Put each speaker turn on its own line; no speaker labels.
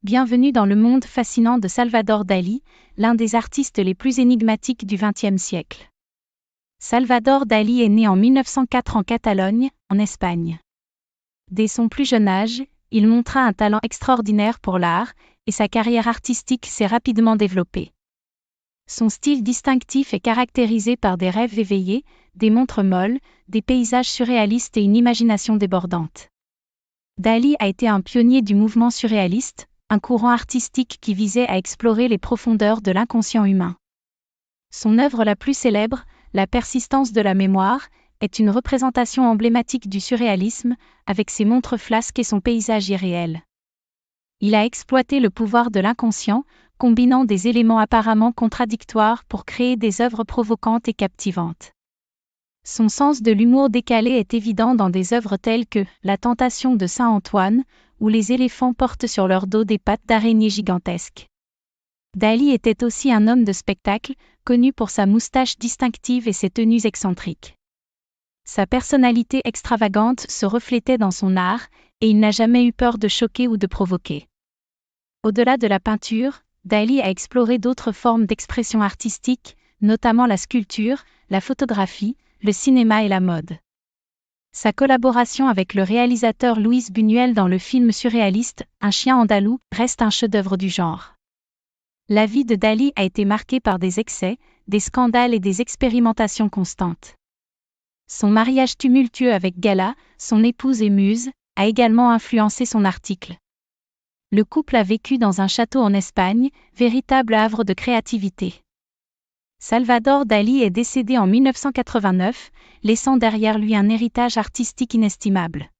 Bienvenue dans le monde fascinant de Salvador Dalí, l'un des artistes les plus énigmatiques du XXe siècle. Salvador Dalí est né en 1904 en Catalogne, en Espagne. Dès son plus jeune âge, il montra un talent extraordinaire pour l'art, et sa carrière artistique s'est rapidement développée. Son style distinctif est caractérisé par des rêves éveillés, des montres molles, des paysages surréalistes et une imagination débordante. Dalí a été un pionnier du mouvement surréaliste, un courant artistique qui visait à explorer les profondeurs de l'inconscient humain. Son œuvre la plus célèbre, La persistance de la mémoire, est une représentation emblématique du surréalisme, avec ses montres flasques et son paysage irréel. Il a exploité le pouvoir de l'inconscient, combinant des éléments apparemment contradictoires pour créer des œuvres provocantes et captivantes. Son sens de l'humour décalé est évident dans des œuvres telles que La tentation de Saint Antoine, où les éléphants portent sur leur dos des pattes d'araignée gigantesques. Dalí était aussi un homme de spectacle, connu pour sa moustache distinctive et ses tenues excentriques. Sa personnalité extravagante se reflétait dans son art, et il n'a jamais eu peur de choquer ou de provoquer. Au-delà de la peinture, Dalí a exploré d'autres formes d'expression artistique, notamment la sculpture, la photographie, le cinéma et la mode. Sa collaboration avec le réalisateur Luis Buñuel dans le film surréaliste Un chien andalou reste un chef-d'œuvre du genre. La vie de Dalí a été marquée par des excès, des scandales et des expérimentations constantes. Son mariage tumultueux avec Gala, son épouse et muse, a également influencé son article. Le couple a vécu dans un château en Espagne, véritable havre de créativité. Salvador Dalí est décédé en 1989, laissant derrière lui un héritage artistique inestimable.